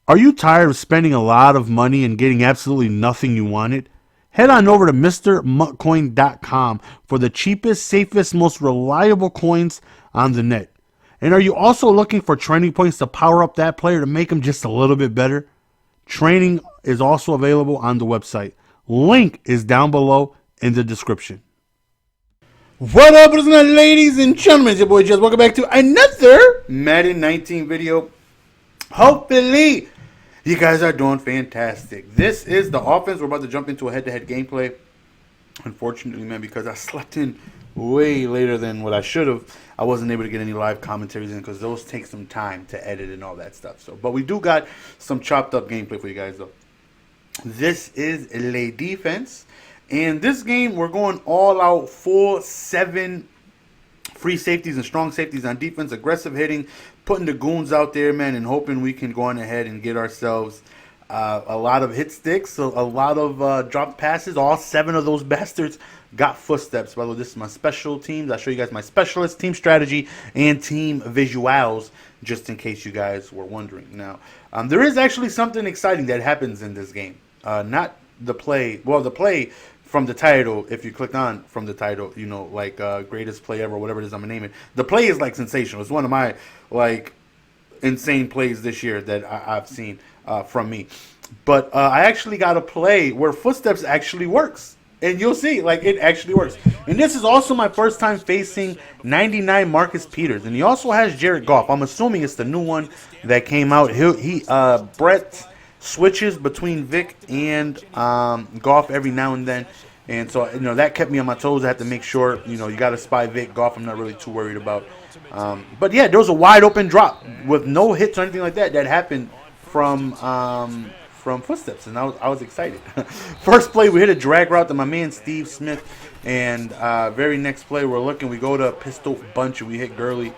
Are you tired of spending a lot of money and getting absolutely nothing you wanted? Head on over to MrMuttCoin.com for the cheapest, safest, most reliable coins on the net. And are you also looking for training points to power up that player to make them just a little bit better? Training is also available on the website. Link is down below in the description. What up, ladies and gentlemen? It's your boy Jez. Welcome back to another Madden 19 video. Hopefully, you guys are doing fantastic. This is the offense. We're about to jump into a head-to-head gameplay. Unfortunately, man, because I slept in way later than what I should have, I wasn't able to get any live commentaries in because those take some time to edit and all that stuff. So, but we do got some chopped up gameplay for you guys, though. This is Le Defense. And this game, we're going all out, full 7 free safeties and strong safeties on defense, aggressive hitting, putting the goons out there, man, and hoping we can go on ahead and get ourselves a lot of hit sticks, a lot of drop passes. All 7 of those bastards got footsteps. By the way, this is my special teams. I'll show you guys my specialist, team strategy, and team visuals, just in case you guys were wondering. Now, there is actually something exciting that happens in this game. Not the play. Well, the play from the title, if you click on from the title, you know, like greatest play ever, whatever it is I'm gonna name it. The play is like sensational. It's one of my like insane plays this year that I've seen from me. But I actually got a play where footsteps actually works, and you'll see, like, it actually works. And this is also my first time facing 99 Marcus Peters, and he also has Jared Goff. I'm assuming it's the new one that came out. Brett switches between Vic and Goff every now and then, and so, you know, that kept me on my toes. I had to make sure, you know, you got to spy Vic. Goff, I'm not really too worried about. But yeah, there was a wide open drop with no hits or anything like that that happened from footsteps, and I was excited. First play, we hit a drag route to my man Steve Smith, and very next play, we go to a pistol bunch, and we hit Gurley.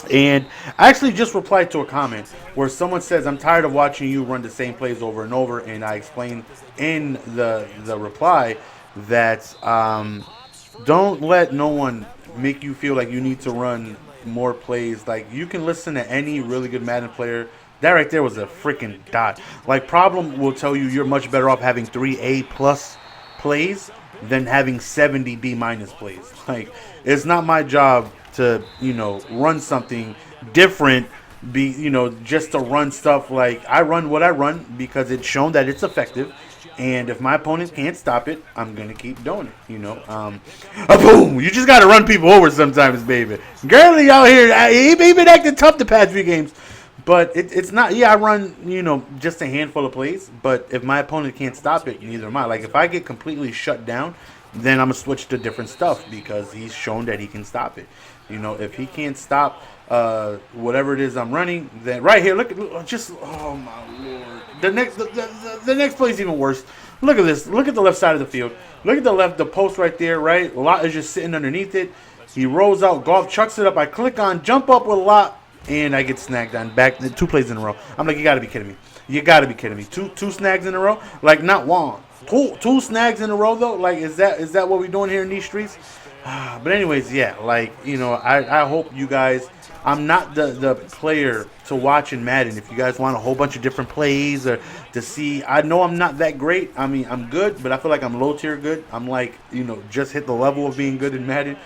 And I actually just replied to a comment where someone says, I'm tired of watching you run the same plays over and over. And I explained in the reply that don't let no one make you feel like you need to run more plays. Like, you can listen to any really good Madden player. That right there was a freaking dot. Like, Problem will tell you you're much better off having 3 A+ plays than having 70 B- plays. Like, it's not my job to, you know, run something different, just to run stuff. Like, I run what I run because it's shown that it's effective, and if my opponent can't stop it, I'm gonna keep doing it, you know. Boom, you just gotta run people over sometimes, baby. Gurley out here, he been acting tough the past few games, but it's not. Yeah, I run, you know, just a handful of plays, but if my opponent can't stop it, neither am I. Like, if I get completely shut down, then I'm going to switch to different stuff because he's shown that he can stop it. You know, if he can't stop whatever it is I'm running, then right here, look at just, oh my Lord. The next play is even worse. Look at this. Look at the left side of the field. Look at the post right there, right? Lot is just sitting underneath it. He rolls out, Goff chucks it up. I click on, jump up with a lot, and I get snagged on back 2 plays in a row. I'm like, you got to be kidding me. You got to be kidding me. Two snags in a row? Like, not one. Two snags in a row, though? Like, is that what we're doing here in these streets? But anyways, yeah, like, you know, I hope you guys, I'm not the player to watch in Madden. If you guys want a whole bunch of different plays or to see, I know I'm not that great. I mean, I'm good, but I feel like I'm low tier good. I'm like, you know, just hit the level of being good in Madden.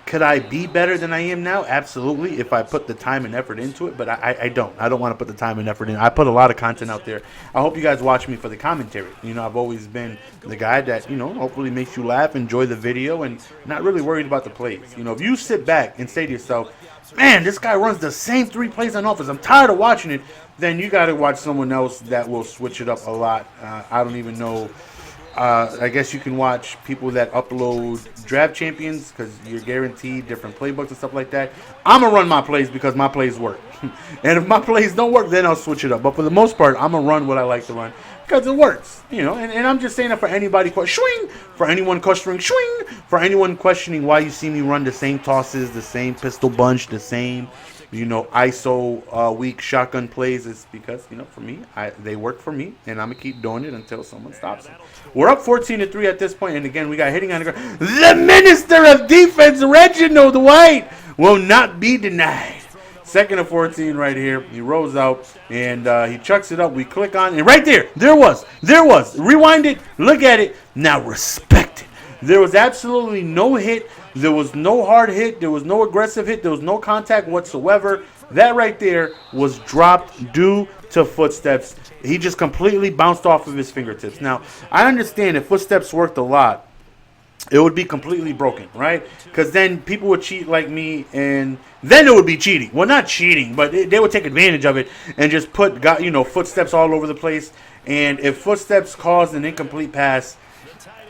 Could I be better than I am now? Absolutely, if I put the time and effort into it. But I don't. I don't want to put the time and effort in. I put a lot of content out there. I hope you guys watch me for the commentary. You know, I've always been the guy that, you know, hopefully makes you laugh, enjoy the video, and not really worried about the plays. You know, if you sit back and say to yourself, man, this guy runs the same 3 plays on offense, I'm tired of watching it, then you got to watch someone else that will switch it up a lot. I don't even know. I guess you can watch people that upload draft champions because you're guaranteed different playbooks and stuff like that. I'm going to run my plays because my plays work. And if my plays don't work, then I'll switch it up. But for the most part, I'm going to run what I like to run because it works. You know, and I'm just saying that for anybody, for anyone questioning why you see me run the same tosses, the same pistol bunch, the same, you know, ISO weak shotgun plays. It's because, you know, for me, they work for me, and I'm going to keep doing it until someone stops it. We're up 14-3 at this point, and again, we got hitting on the ground. The Minister of Defense, Reginald White, will not be denied. Second and 14 right here. He rolls out and he chucks it up. We click on, and right there, there was. Rewind it, look at it. Now respect it. There was absolutely no hit. There was no hard hit. There was no aggressive hit. There was no contact whatsoever. That right there was dropped due to footsteps. He just completely bounced off of his fingertips. Now, I understand if footsteps worked a lot, it would be completely broken, right? Because then people would cheat like me, and then it would be cheating. Well, not cheating, but they would take advantage of it and just put, footsteps all over the place. And if footsteps caused an incomplete pass,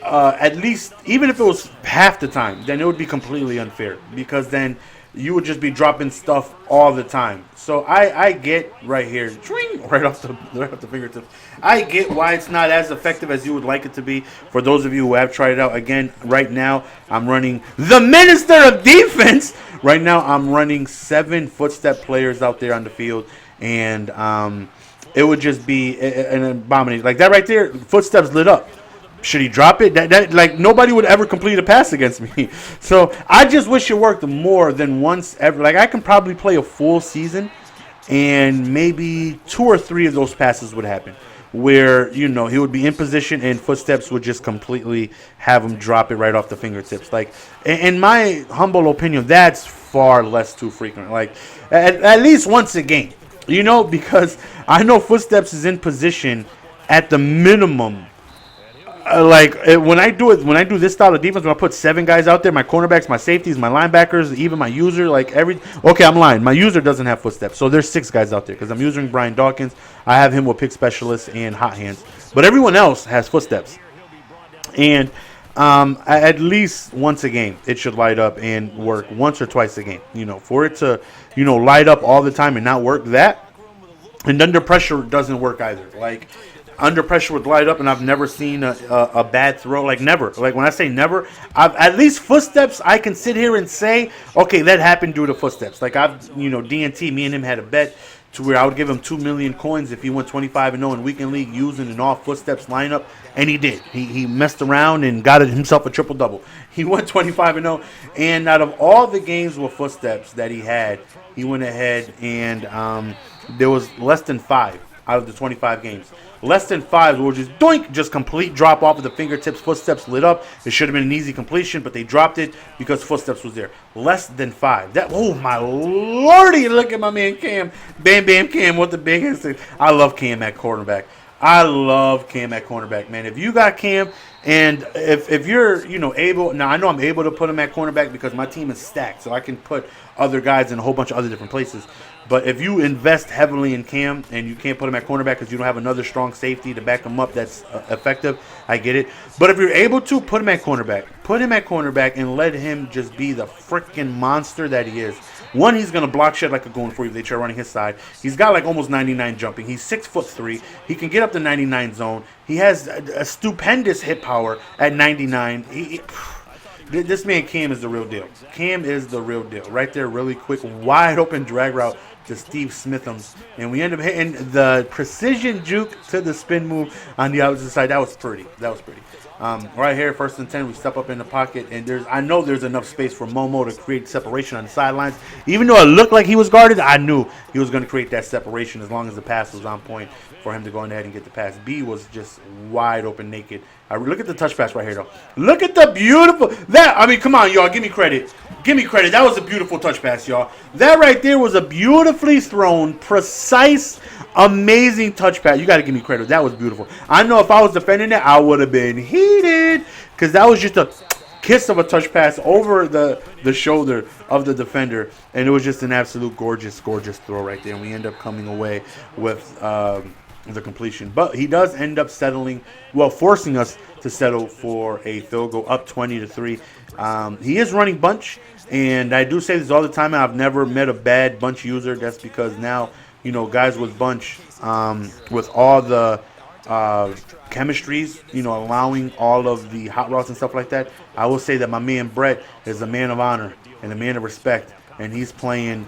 at least, even if it was half the time, then it would be completely unfair, because then you would just be dropping stuff all the time. So I get right here, right off the fingertips. I get why it's not as effective as you would like it to be. For those of you who have tried it out, again, right now I'm running the Minister of Defense. Right now I'm running 7 footstep players out there on the field, and it would just be an abomination. Like that right there, footsteps lit up. Should he drop it? Like nobody would ever complete a pass against me. So I just wish it worked more than once ever. Like I can probably play a full season, and maybe 2 or 3 of those passes would happen, where he would be in position and footsteps would just completely have him drop it right off the fingertips. Like in my humble opinion, that's far less too frequent. Like at least once a game, because I know footsteps is in position at the minimum. When I do this style of defense, when I put 7 guys out there, my cornerbacks, my safeties, my linebackers, even my user, okay, I'm lying. My user doesn't have footsteps, so there's 6 guys out there because I'm using Brian Dawkins. I have him with pick specialist and hot hands, but everyone else has footsteps. And at least once a game, it should light up and work once or twice a game. For it to light up all the time and not work that, and under pressure doesn't work either. Like. Under pressure would light up, and I've never seen a bad throw. Like never. Like when I say never, at least footsteps, I can sit here and say, okay, that happened due to footsteps. Like DNT, me and him had a bet to where I would give him 2 million coins if he went 25-0 in weekend league using an all footsteps lineup, and he did. He messed around and got himself a triple double. He went 25-0, and out of all the games with footsteps that he had, he went ahead and there was less than 5 out of the 25 games. Less than 5 were just doink, just complete drop off of the fingertips. Footsteps lit up. It should have been an easy completion, but they dropped it because footsteps was there. Less than 5. Oh my lordy! Look at my man Cam. Bam Bam Cam with the big instinct. I love Cam at quarterback. Man. If you got Cam, and if you're able, now I know I'm able to put him at cornerback because my team is stacked, so I can put other guys in a whole bunch of other different places. But if you invest heavily in Cam and you can't put him at cornerback because you don't have another strong safety to back him up that's effective, I get it. But if you're able to, put him at cornerback. Put him at cornerback and let him just be the freaking monster that he is. One, he's going to block shit like a going for you if they try running his side. He's got like almost 99 jumping. He's 6'3". He can get up to 99 zone. He has a stupendous hit power at 99. This man Cam is the real deal. Cam is the real deal. Right there, really quick, wide open drag route to Steve Smithams. And we end up hitting the precision juke to the spin move on the opposite side. That was pretty. Right here, 1st and 10, we step up in the pocket, and I know there's enough space for Momo to create separation on the sidelines. Even though it looked like he was guarded, I knew he was going to create that separation as long as the pass was on point for him to go ahead and get the pass. B was just wide open, naked. Look at the touch pass right here, though. Look at the beautiful come on, y'all. Give me credit. That was a beautiful touch pass, y'all. That right there was a beautifully thrown, precise, amazing touch pass. You got to give me credit. That was beautiful. I know if I was defending it, I would have been heated because that was just a kiss of a touch pass over the shoulder of the defender, and it was just an absolute gorgeous throw right there. And we end up coming away with the completion. But he does end up forcing us to settle for a field goal up 20-3. He is running bunch, and I do say this all the time. I've never met a bad bunch user. That's because now, guys with bunch, with all the chemistries, allowing all of the hot routes and stuff like that, I will say that my man Brett is a man of honor and a man of respect, and he's playing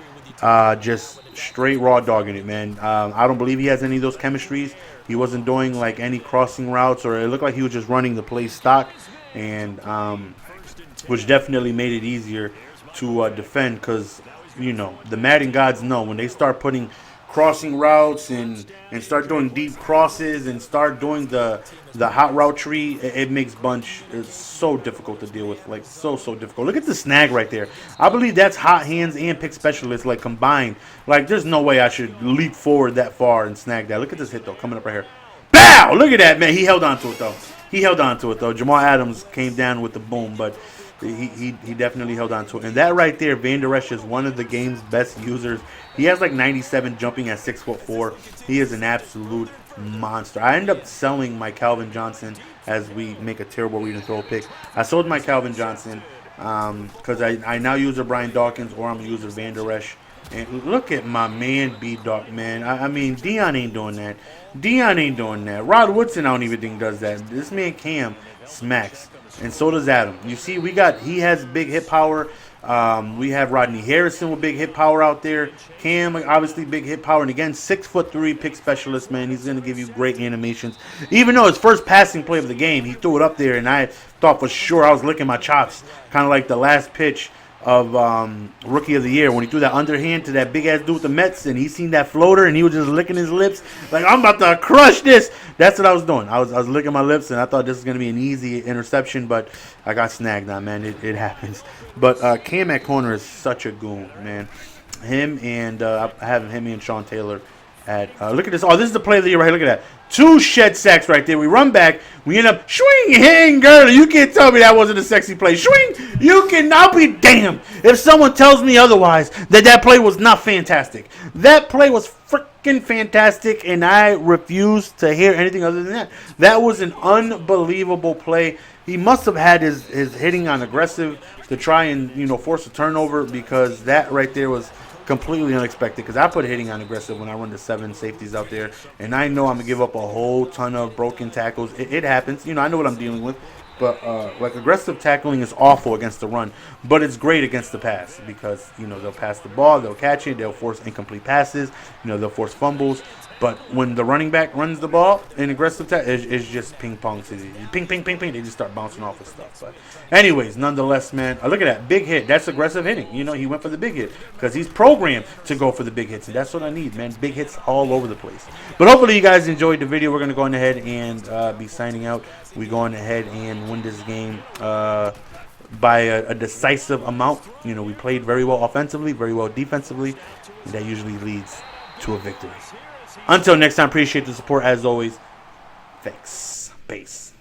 just straight raw dogging it, man. I don't believe he has any of those chemistries. He wasn't doing like any crossing routes, or it looked like he was just running the play stock, and which definitely made it easier to defend because the Madden gods know when they start putting crossing routes and start doing deep crosses and start doing the hot route tree, it makes bunch it's so difficult to deal with, like so difficult. Look at the snag right there. I believe that's hot hands and pick specialist like combined. Like there's no way I should leap forward that far and snag that. Look at this hit though, coming up right here. Bow! Look at that, man. He held on to it though. He held on to it though. Jamal Adams came down with the boom, but he definitely held on to it. And that right there, Van Der Esch is one of the game's best users. He has like 97 jumping at 6'4". He is an absolute monster. I end up selling my Calvin Johnson as we make a terrible read and throw pick. I sold my Calvin Johnson because I now use a Brian Dawkins or I'm a user Van Der Esch. And look at my man B-Dog, man. I mean, Dion ain't doing that. Dion ain't doing that. Rod Woodson, I don't even think does that. This man Cam smacks. And so does Adam. You see, he has big hit power. We have Rodney Harrison with big hit power out there. Cam, obviously, big hit power. And again, 6'3" pick specialist, man. He's going to give you great animations. Even though his first passing play of the game, he threw it up there, and I thought for sure I was licking my chops. Kind of like the last pitch of Rookie of the Year when he threw that underhand to that big-ass dude with the Mets, and he seen that floater, and he was just licking his lips. Like, I'm about to crush this. That's what I was doing. I was licking my lips, and I thought this was going to be an easy interception, but I got snagged on, man. It happens. But Cam at corner is such a goon, man. Him and I have him and Sean Taylor at look at this. Oh, this is the play of the year right here. Look at that. 2 shed sacks right there. We run back. We end up swing, girl. You can't tell me that wasn't a sexy play. Swing. You can. I'll be damned if someone tells me otherwise that play was not fantastic. That play was freaking fantastic, and I refuse to hear anything other than that. That was an unbelievable play. He must have had his hitting on aggressive to try and force a turnover, because that right there was completely unexpected, because I put hitting on aggressive when I run the 7 safeties out there, and I know I'm going to give up a whole ton of broken tackles. It happens. I know what I'm dealing with. But like aggressive tackling is awful against the run, but it's great against the pass, because they'll pass the ball, they'll catch it, they'll force incomplete passes, they'll force fumbles. But when the running back runs the ball in aggressive tackle, it's just ping pong. Ping, ping, ping, ping. They just start bouncing off of stuff. But anyways, nonetheless, man, look at that big hit. That's aggressive hitting. He went for the big hit because he's programmed to go for the big hits, and that's what I need, man. Big hits all over the place. But hopefully you guys enjoyed the video. We're gonna go on ahead and be signing out. We're going ahead and win this game by a decisive amount. We played very well offensively, very well defensively, and that usually leads to a victory. Until next time, appreciate the support as always. Thanks. Peace.